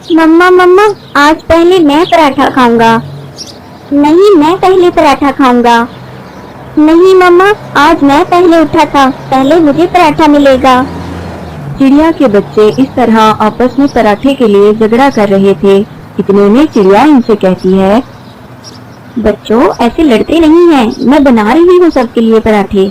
मम्मा मम्मा, आज पहले मैं पराठा खाऊंगा। नहीं, मैं पहले पराठा खाऊंगा। नहीं मम्मा, आज मैं पहले उठा था, पहले मुझे पराठा मिलेगा। चिड़िया के बच्चे इस तरह आपस में पराठे के लिए झगड़ा कर रहे थे। इतने में चिड़िया इनसे कहती है, बच्चों, ऐसे लड़ते नहीं हैं, मैं बना रही हूँ सबके लिए पराठे।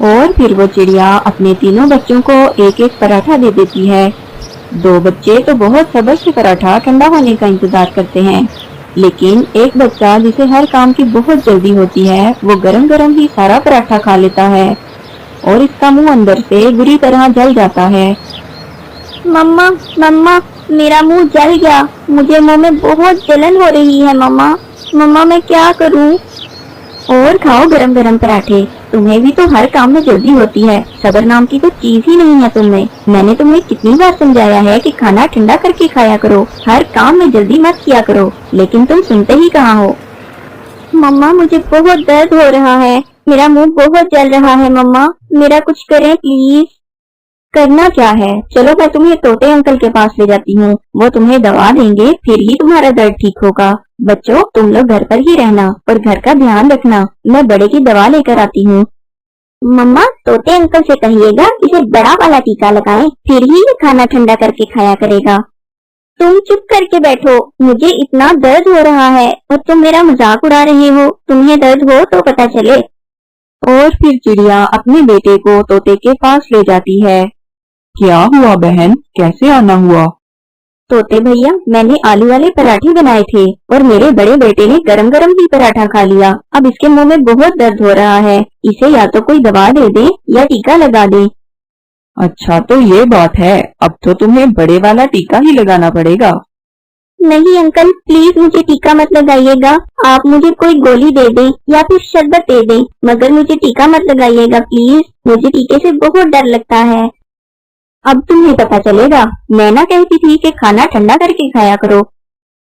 और फिर वो चिड़िया अपने तीनों बच्चों को एक एक पराठा दे देती है। दो बच्चे तो बहुत सब्र से पराठा ठंडा होने का इंतजार करते हैं, लेकिन एक बच्चा जिसे हर काम की बहुत जल्दी होती है, वो गरम गरम ही सारा पराठा खा लेता है और इसका मुंह अंदर से बुरी तरह जल जाता है। मम्मा मम्मा, मेरा मुंह जल गया, मुझे मुंह में बहुत जलन हो रही है। मम्मा मम्मा, मैं क्या करूं? और खाओ गरम गरम पराठे, तुम्हें भी तो हर काम में जल्दी होती है, सब्र नाम की तो चीज ही नहीं है तुम्हें। मैंने तुम्हें कितनी बार समझाया है कि खाना ठंडा करके खाया करो, हर काम में जल्दी मत किया करो, लेकिन तुम सुनते ही कहाँ हो। मम्मा, मुझे बहुत दर्द हो रहा है, मेरा मुंह बहुत जल रहा है। मम्मा, मेरा कुछ करें प्लीज। करना क्या है, चलो मैं तुम्हें तोते अंकल के पास ले जाती हूँ, वो तुम्हें दवा देंगे, फिर ही तुम्हारा दर्द ठीक होगा। बच्चों, तुम लोग घर पर ही रहना और घर का ध्यान रखना, मैं बड़े की दवा लेकर आती हूँ। मम्मा, तोते अंकल से कहिएगा इसे बड़ा वाला टीका लगाएं, फिर ही ये खाना ठंडा करके खाया करेगा। तुम चुप करके बैठो, मुझे इतना दर्द हो रहा है और तुम मेरा मजाक उड़ा रहे हो। तुम्हें दर्द हो तो पता चले। और फिर चिड़िया अपने बेटे को तोते के पास ले जाती है। क्या हुआ बहन, कैसे आना हुआ? तोते भैया, मैंने आलू वाले पराठे बनाए थे और मेरे बड़े बेटे ने गरम गरम ही पराठा खा लिया। अब इसके मुंह में बहुत दर्द हो रहा है, इसे या तो कोई दवा दे दे या टीका लगा दे। अच्छा तो ये बात है, अब तो तुम्हें बड़े वाला टीका ही लगाना पड़ेगा। नहीं अंकल, प्लीज मुझे टीका मत लगाइएगा, आप मुझे कोई गोली दे दें या फिर शरबत दे दें, मगर मुझे टीका मत लगाइएगा प्लीज, मुझे टीके से बहुत डर लगता है। अब तुम्हें पता चलेगा, मैं ना कहती थी कि खाना ठंडा करके खाया करो।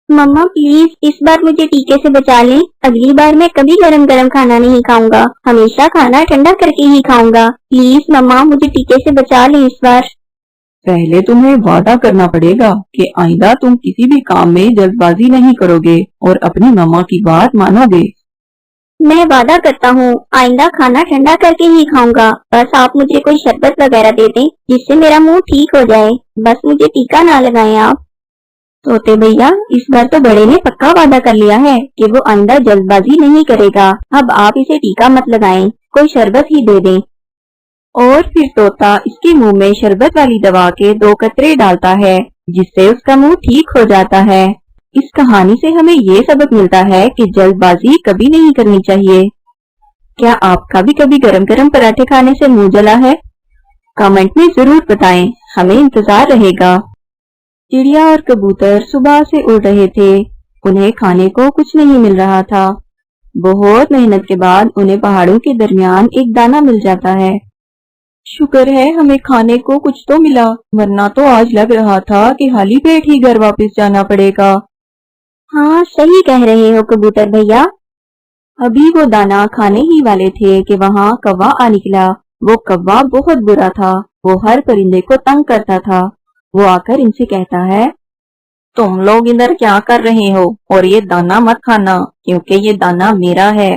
मम्मा प्लीज इस बार मुझे टीके से बचा लें, अगली बार मैं कभी गरम गरम खाना नहीं खाऊंगा, हमेशा खाना ठंडा करके ही खाऊंगा। प्लीज मम्मा, मुझे टीके से बचा लें इस बार। पहले तुम्हें वादा करना पड़ेगा कि आइंदा तुम किसी भी काम में जल्दबाजी नहीं करोगे और अपनी मम्मा की बात मानोगे। मैं वादा करता हूँ, आइंदा खाना ठंडा करके ही खाऊंगा, बस आप मुझे कोई शरबत वगैरह दे दें जिससे मेरा मुंह ठीक हो जाए, बस मुझे टीका ना लगाएं आप। तोते भैया, इस बार तो बड़े ने पक्का वादा कर लिया है कि वो आइंदा जल्दबाजी नहीं करेगा, अब आप इसे टीका मत लगाएं, कोई शरबत ही दे दें। और फिर तोता इसके मुंह में शरबत वाली दवा के 2 कतरे डालता है, जिससे उसका मुंह ठीक हो जाता है। इस कहानी से हमें ये सबक मिलता है कि जल्दबाजी कभी नहीं करनी चाहिए। क्या आपका भी कभी गरम गरम पराठे खाने से मुंह जला है? कमेंट में जरूर बताएं, हमें इंतजार रहेगा। चिड़िया और कबूतर सुबह से उड़ रहे थे, उन्हें खाने को कुछ नहीं मिल रहा था। बहुत मेहनत के बाद उन्हें पहाड़ों के दरमियान एक दाना मिल जाता है। शुक्र है हमें खाने को कुछ तो मिला, वरना तो आज लग रहा था कि खाली पेट ही घर वापस जाना पड़ेगा। हाँ, सही कह रहे हो कबूतर भैया। अभी वो दाना खाने ही वाले थे कि वहाँ कौवा आ निकला। वो कौवा बहुत बुरा था, वो हर परिंदे को तंग करता था। वो आकर इनसे कहता है, तुम लोग इधर क्या कर रहे हो, और ये दाना मत खाना क्योंकि ये दाना मेरा है।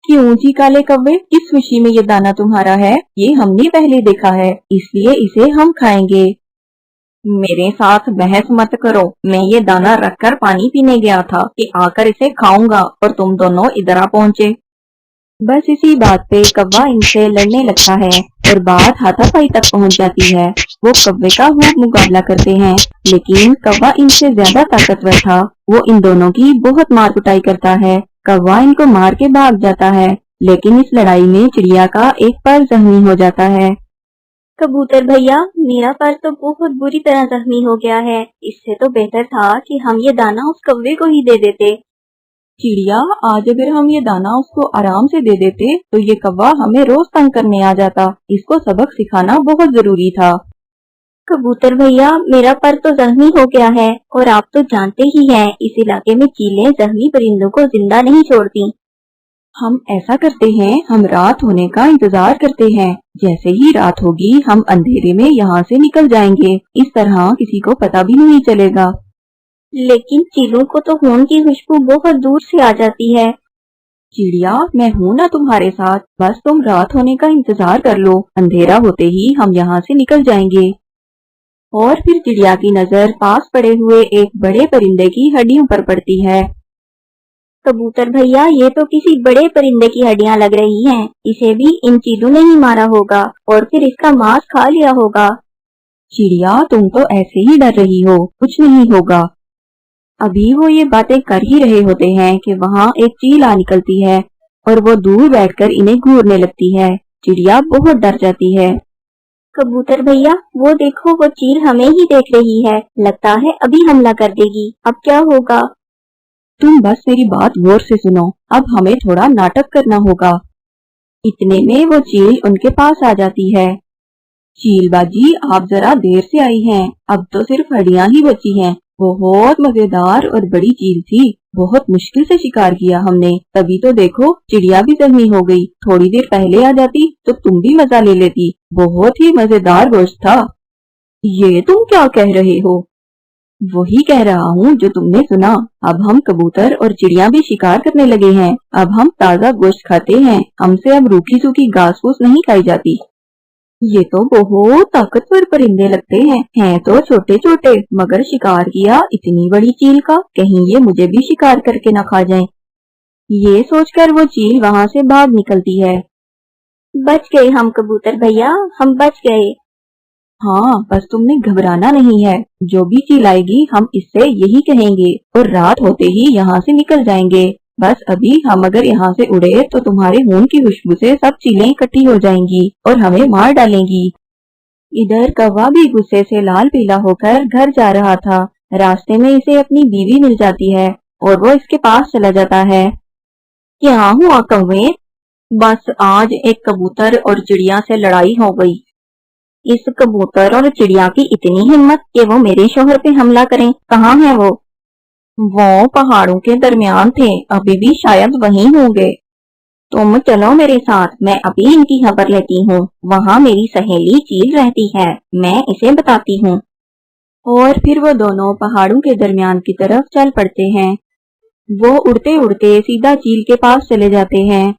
क्यों जी काले कौवे, किस खुशी में ये दाना तुम्हारा है? ये हमने पहले देखा है, इसलिए इसे हम खाएंगे। मेरे साथ बहस मत करो, मैं ये दाना रखकर पानी पीने गया था कि आकर इसे खाऊंगा और तुम दोनों इधर आ पहुँचे। बस इसी बात पे कौवा इनसे लड़ने लगता है और बात हाथापाई तक पहुंच जाती है। वो कौवे का खूब मुकाबला करते हैं, लेकिन कौवा इनसे ज्यादा ताकतवर था। वो इन दोनों की बहुत मार कुटाई करता है। कौवा इनको मार के भाग जाता है, लेकिन इस लड़ाई में चिड़िया का एक पैर जख्मी हो जाता है। कबूतर भैया, मेरा पैर तो बहुत बुरी तरह जख्मी हो गया है, इससे तो बेहतर था कि हम ये दाना उस कौवे को ही दे देते। चिड़िया, आज अगर हम ये दाना उसको आराम से दे देते तो ये कौवा हमें रोज तंग करने आ जाता। इसको सबक सिखाना बहुत जरूरी था। कबूतर भैया, मेरा पर तो जख्मी हो गया है और आप तो जानते ही हैं, इस इलाके में चीलें जख्मी परिंदों को जिंदा नहीं छोड़ती। हम ऐसा करते हैं, हम रात होने का इंतजार करते हैं। जैसे ही रात होगी हम अंधेरे में यहाँ से निकल जाएंगे। इस तरह किसी को पता भी नहीं चलेगा। लेकिन चीलों को तो खून की खुशबू बहुत दूर से आ जाती है। चिड़िया, मैं हूँ ना तुम्हारे साथ, बस तुम रात होने का इंतजार कर लो। अंधेरा होते ही हम यहाँ से निकल जाएंगे। और फिर चिड़िया की नजर पास पड़े हुए एक बड़े परिंदे की हड्डियों पर पड़ती है। कबूतर भैया, ये तो किसी बड़े परिंदे की हड्डियां लग रही हैं। इसे भी इन चीलों ने ही मारा होगा और फिर इसका मांस खा लिया होगा। चिड़िया, तुम तो ऐसे ही डर रही हो, कुछ नहीं होगा। अभी वो ये बातें कर ही रहे होते हैं कि वहाँ एक चील आ निकलती है और वो दूर बैठकर इन्हें घूरने लगती है। चिड़िया बहुत डर जाती है। कबूतर भैया, वो देखो, वो चील हमें ही देख रही है। लगता है अभी हमला कर देगी। अब क्या होगा? तुम बस मेरी बात गौर से सुनो। अब हमें थोड़ा नाटक करना होगा। इतने में वो चील उनके पास आ जाती है। चील बाजी, आप जरा देर से आई हैं। अब तो सिर्फ हड्डियां ही बची हैं। बहुत मजेदार और बड़ी चील थी। बहुत मुश्किल से शिकार किया हमने। तभी तो देखो, चिड़िया भी जख्मी हो गई। थोड़ी देर पहले आ जाती तो तुम भी मजा ले लेती। बहुत ही मजेदार गोश्त था। ये तुम क्या कह रहे हो? वही कह रहा हूँ जो तुमने सुना। अब हम कबूतर और चिड़िया भी शिकार करने लगे हैं। अब हम ताज़ा गोश्त खाते हैं। हमसे अब रूखी सूखी घास फूस नहीं खाई जाती। ये तो बहुत ताकतवर परिंदे लगते हैं तो छोटे छोटे, मगर शिकार किया इतनी बड़ी चील का, कहीं ये मुझे भी शिकार करके न खा जाए। ये सोचकर वो चील वहाँ से भाग निकलती है। बच गए हम कबूतर भैया, हम बच गए। हाँ, बस तुमने घबराना नहीं है। जो भी चील आएगी हम इससे यही कहेंगे और रात होते ही यहाँ से निकल जाएंगे। बस अभी हम अगर यहाँ से उड़े तो तुम्हारे खून की खुशबू से सब चीलें इकट्ठी हो जाएंगी और हमें मार डालेंगी। इधर कौवा भी गुस्से से लाल पीला होकर घर जा रहा था। रास्ते में इसे अपनी बीवी मिल जाती है और वो इसके पास चला जाता है। क्या हुआ कौवे? बस आज एक कबूतर और चिड़िया से लड़ाई हो गई। इस कबूतर और चिड़िया की इतनी हिम्मत कि वो मेरे शोहर पे हमला करें। कहाँ है वो? वो पहाड़ों के दरमियान थे, अभी भी शायद वहीं होंगे। तुम चलो मेरे साथ, मैं अभी इनकी खबर लेती हूँ। वहाँ मेरी सहेली चील रहती है, मैं इसे बताती हूँ। और फिर वो दोनों पहाड़ों के दरमियान की तरफ चल पड़ते हैं। वो उड़ते उड़ते सीधा चील के पास चले जाते हैं।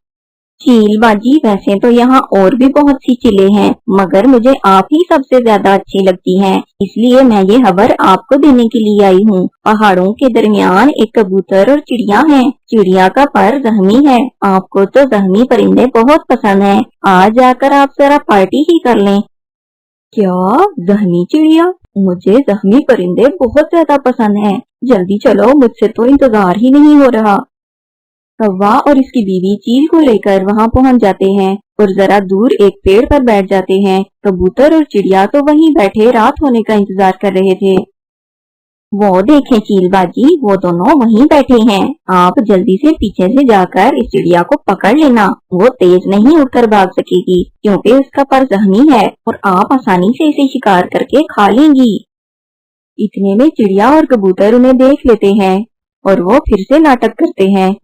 चील बाजी, वैसे तो यहाँ और भी बहुत सी चीलें हैं, मगर मुझे आप ही सबसे ज्यादा अच्छी लगती हैं, इसलिए मैं ये खबर आपको देने के लिए आई हूँ। पहाड़ों के दरमियान एक कबूतर और चिड़िया है। चिड़िया का पर जख्मी है। आपको तो जख्मी परिंदे बहुत पसंद हैं। आज जाकर आप जरा पार्टी ही कर लें। क्या? जख्मी चिड़िया? मुझे जख्मी परिंदे बहुत ज्यादा पसंद हैं। जल्दी चलो, मुझसे तो इंतजार ही नहीं हो रहा। कौवा और इसकी बीवी चील को लेकर वहां पहुंच जाते हैं और जरा दूर एक पेड़ पर बैठ जाते हैं। कबूतर और चिड़िया तो वहीं बैठे रात होने का इंतजार कर रहे थे। वो देखें चील बाजी, वो दोनों वहीं बैठे हैं। आप जल्दी से पीछे से जाकर इस चिड़िया को पकड़ लेना। वो तेज नहीं उड़कर भाग सकेगी क्योंकि उसका पर जख्मी है और आप आसानी से इसे शिकार करके खा लेंगी। इतने में चिड़िया और कबूतर उन्हें देख लेते हैं और वो फिर से नाटक करते हैं।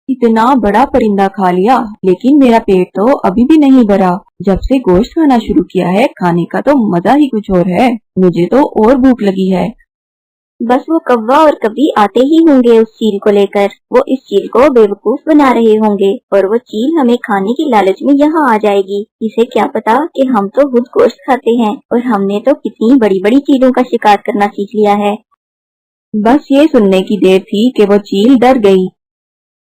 इतना बड़ा परिंदा खा लिया, लेकिन मेरा पेट तो अभी भी नहीं भरा। जब से गोश्त खाना शुरू किया है, खाने का तो मजा ही कुछ और है। मुझे तो और भूख लगी है। बस वो कौवा और कभी आते ही होंगे उस चील को लेकर। वो इस चील को बेवकूफ बना रहे होंगे और वो चील हमें खाने की लालच में यहाँ आ जाएगी। इसे क्या पता कि हम तो खुद गोश्त खाते हैं और हमने तो कितनी बड़ी बड़ी चीलों का शिकार करना सीख लिया है। बस ये सुनने की देर थी कि वो चील डर गई।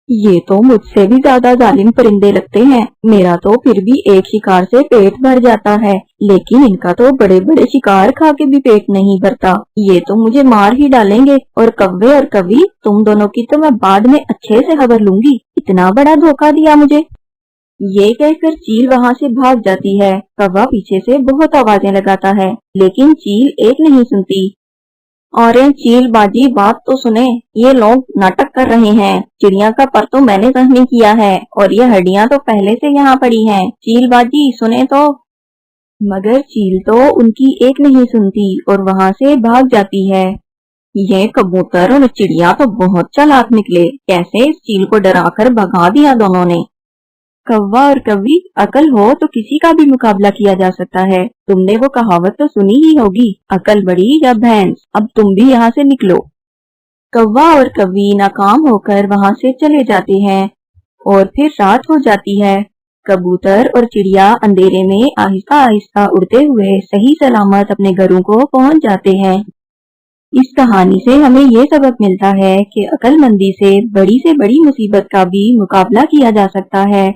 ये तो मुझसे भी ज्यादा जालिम परिंदे लगते हैं। मेरा तो फिर भी एक शिकार से पेट भर जाता है, लेकिन इनका तो बड़े बड़े शिकार खा के भी पेट नहीं भरता। ये तो मुझे मार ही डालेंगे। और कौवे और कवि, तुम दोनों की तो मैं बाद में अच्छे से खबर लूंगी। इतना बड़ा धोखा दिया मुझे। ये कहकर चील वहाँ से भाग जाती है। कौवा पीछे से बहुत आवाजें लगाता है, लेकिन चील एक नहीं सुनती। और चील बाजी, बात तो सुने, ये लोग नाटक कर रहे हैं। चिड़िया का पर तो मैंने जख्मी किया है और ये हड्डियां तो पहले से यहाँ पड़ी हैं। चील बाजी सुने तो। मगर चील तो उनकी एक नहीं सुनती और वहाँ से भाग जाती है। یہ کبوتر اور چڑیا تو بہت چالاک نکلے، کیسے اس چیل کو ڈرا کر بھگا دیا دونوں نے۔ کوا اور کوی، عقل ہو تو کسی کا بھی مقابلہ کیا جا سکتا ہے۔ تم نے وہ کہاوت تو سنی ہی ہوگی، عقل بڑی یا بھینس، اب تم بھی یہاں سے نکلو۔ کوا اور کوی ناکام ہو کر وہاں سے چلے جاتے ہیں اور پھر رات ہو جاتی ہے۔ کبوتر اور چڑیا اندھیرے میں آہستہ آہستہ اڑتے ہوئے صحیح سلامت اپنے گھروں کو پہنچ جاتے ہیں۔ اس کہانی سے ہمیں یہ سبق ملتا ہے کہ عقل مندی سے بڑی مصیبت کا بھی مقابلہ کیا جا سکتا ہے۔